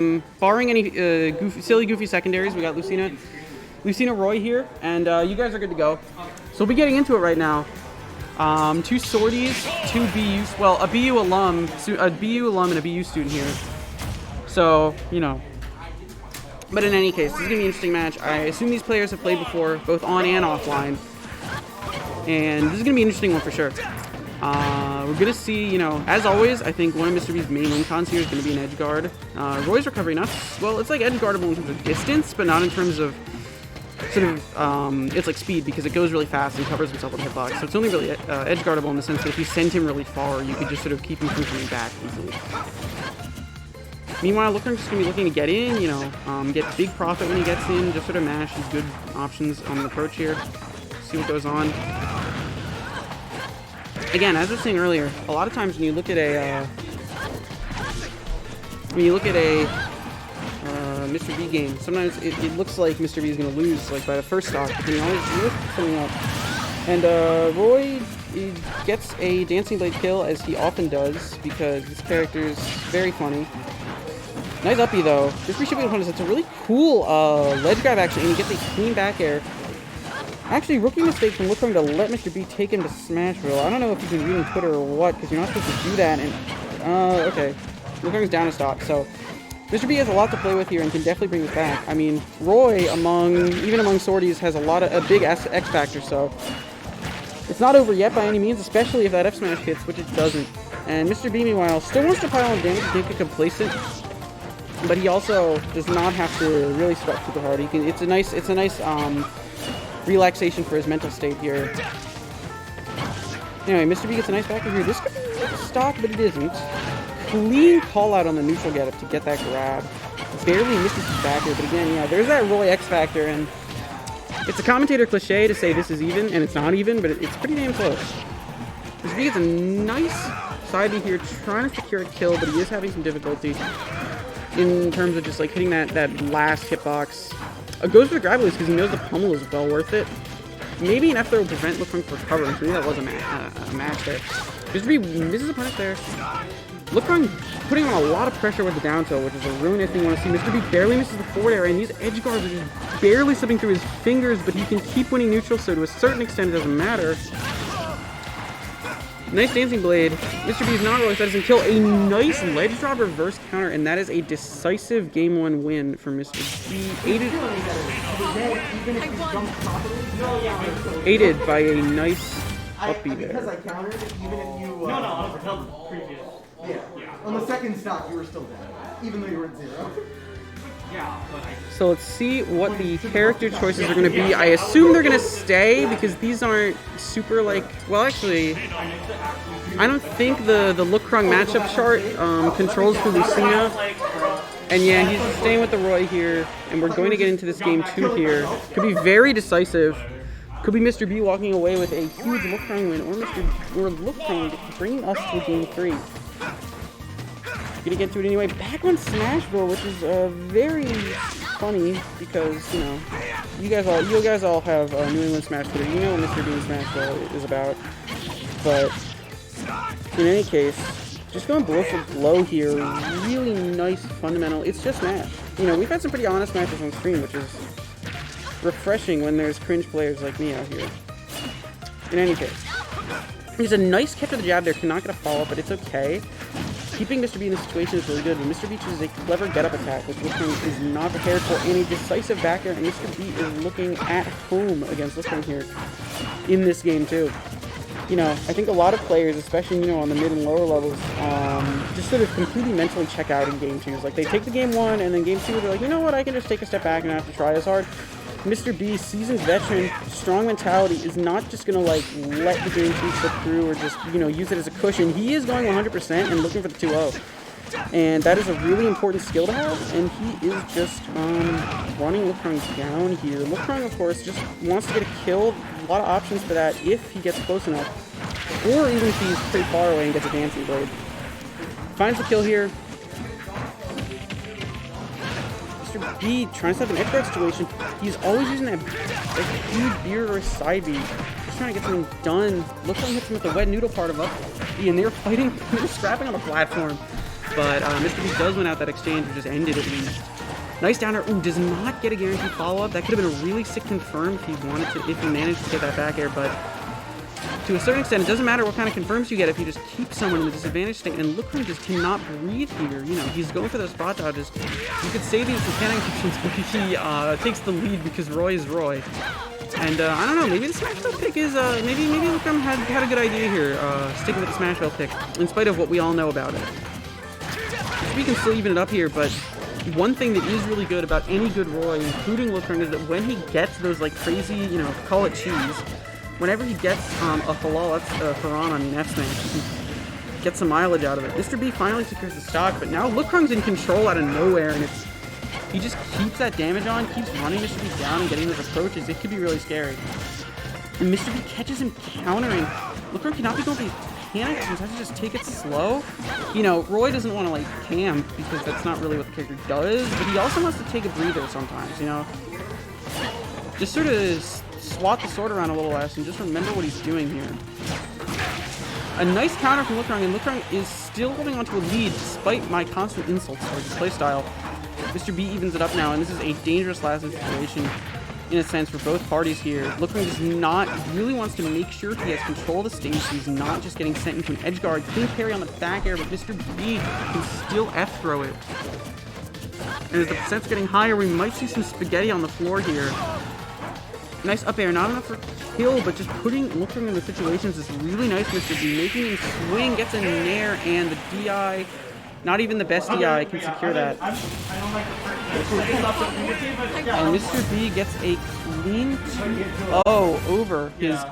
Barring any silly, goofy secondaries, we got Lucina Roy here, and you guys are good to go. So we'll be getting into it right now. Two sorties, two BU, well, a BU alum and a BU student here. So, you know. But in any case, this is going to be an interesting match. I assume these players have played before, both on and offline. And this is going to be an interesting one for sure. We're going to see, you know, as always, I think one of Mr. B's main win cons here is going to be an edge guard. Roy's recovery, well, it's like edge guardable in terms of distance, but not in terms of sort of, it's like speed, because it goes really fast and covers himself with a hitbox. So it's only really edge guardable in the sense that if you send him really far, you could just sort of keep him from coming back easily. Meanwhile, Lookkrung's just going to be looking to get in, you know, get big profit when he gets in, just sort of mash his good options on the approach here, see what goes on. Again, as I was saying earlier, a lot of times when you look at a Mr. B game, sometimes it looks like Mr. B is going to lose like by the first stock, but then he always picks something up. And Roy, he gets a Dancing Blade kill, as he often does, because this character is very funny. Nice uppie though. This reshipping opponent, it's a really cool ledge grab actually, and he gets a clean back air. Actually, rookie mistake from Lookkrung to let Mr. B take him to Smashville. I don't know if you can read Twitter or what, because you're not supposed to do that. And okay, Lookkrung's down a stock, so Mr. B has a lot to play with here and can definitely bring this back. I mean, Roy, even among sorties, has a big X factor, so it's not over yet by any means, especially if that F smash hits, which it doesn't. And Mr. B, meanwhile, still wants to pile on damage, can't get complacent, but he also does not have to really sweat super hard. It's a nice relaxation for his mental state here. Anyway, Mr. B gets a nice backer here. This could be a stock, but it isn't. Clean call out on the neutral getup to get that grab. Barely misses his backer, but again, yeah, there's that Roy X factor, and it's a commentator cliche to say this is even, and it's not even, but it's pretty damn close. Mr. B gets a nice side B here, trying to secure a kill, but he is having some difficulty in terms of just like hitting that last hitbox. Goes for the grab release because he knows the pummel is well worth it. Maybe an F throw will prevent Lookkrung from recovering. So maybe that was a match there. Mr. B misses a punish there. Lookkrung putting on a lot of pressure with the down tilt, which is a really nice thing you want to see. Mr. B barely misses the forward air, and these edge guards are just barely slipping through his fingers, but he can keep winning neutral, so to a certain extent it doesn't matter. Nice Dancing Blade. Mr. B is not really doesn't kill. A nice ledge drop reverse counter, and that is a decisive game 1 win for Mr. B. Aided by a nice uppie there. Because I countered, even if you... No, previous. Yeah. On the second stock, you were still dead, even though you were at 0. So let's see what the character choices are going to be. I assume they're going to stay because these aren't super like... Well, actually, I don't think the Lookkrung matchup chart controls for Lucina. And yeah, he's staying with the Roy here, and we're going to get into this game 2 here. Could be very decisive. Could be Mr. B walking away with a huge Lookkrung win, or Lookkrung bringing us to game 3. Gonna get to it anyway. Back on Smashville, which is very funny because you know you guys all have New England Smash Twitter. You know what Mr. Bean Smashville is about. But in any case, just going blow for blow here. Really nice fundamental. It's just Smash. You know, we've had some pretty honest matches on screen, which is refreshing when there's cringe players like me out here. In any case, there's a nice catch of the jab there. Cannot get a follow up, but it's okay. Keeping Mr. B in this situation is really good, and Mr. B chooses a clever get-up attack, which Lookkrung is not prepared for, and a decisive back air, and Mr. B is looking at home against Lookkrung here in this game, too. You know, I think a lot of players, especially, you know, on the mid and lower levels, just sort of completely mentally check out in game 2s. Like, they take the game 1, and then game 2, they're like, you know what, I can just take a step back and not have to try as hard. Mr. B, seasoned veteran, strong mentality, is not just going to, like, let the game 2 slip through or just, you know, use it as a cushion. He is going 100% and looking for the 2-0. And that is a really important skill to have, and he is just running Lookkrung down here. Lookkrung, of course, just wants to get a kill. A lot of options for that if he gets close enough, or even if he's pretty far away and gets a Dancing Blade. Finds the kill here. Mr. B trying to set up an edge situation. He's always using that huge beard or side B. Just trying to get something done. Lookkrung hits him with the wet noodle part of up. And they're fighting. They're scrapping on the platform. But Mr. B does win out that exchange, which just ended at least. Nice downer. Ooh, does not get a guaranteed follow-up. That could have been a really sick confirm if he wanted to, if he managed to get that back air, but to a certain extent, it doesn't matter what kind of confirms you get if you just keep someone in the disadvantage state, and Lookkrung just cannot breathe here. You know, he's going for those spot dodges. You could say these mechanic options, but he takes the lead because Roy is Roy. And I don't know, maybe the Smash Bell pick is, maybe Lookkrung had a good idea here, sticking with the Smash Bell pick, in spite of what we all know about it. We can still even it up here, but one thing that is really good about any good Roy, including Lookkrung, is that when he gets those like crazy, you know, call it cheese, whenever he gets a halal Haran on F smash, he can get some mileage out of it. Mr. B finally secures the stock, but now Lookkrung's in control out of nowhere, and he just keeps that damage on, keeps running Mr. B down and getting those approaches. It could be really scary. And Mr. B catches him countering. Lookkrung cannot be going for these mechanics, he has to just take it slow. You know, Roy doesn't want to like camp because that's not really what the character does, but he also wants to take a breather sometimes, you know? Just sort of swat the sword around a little less and just remember what he's doing here. A nice counter from Lookkrung, and Lookkrung is still holding onto a lead despite my constant insults towards his playstyle. Mr. B evens it up now, and this is a dangerous last situation in a sense for both parties here. Lookkrung does not, really wants to make sure he has control of the stage so he's not just getting sent into an edge guard. Clean parry on the back air, but Mr. B can still F throw it. And as the percent's getting higher, we might see some spaghetti on the floor here. Nice up air, not enough for kill, but just putting Lookkrung in the situations is really nice, Mr. B. Making him swing, gets in there, and the DI, not even the best DI can secure that. And Mr. B gets a clean 2-0 over his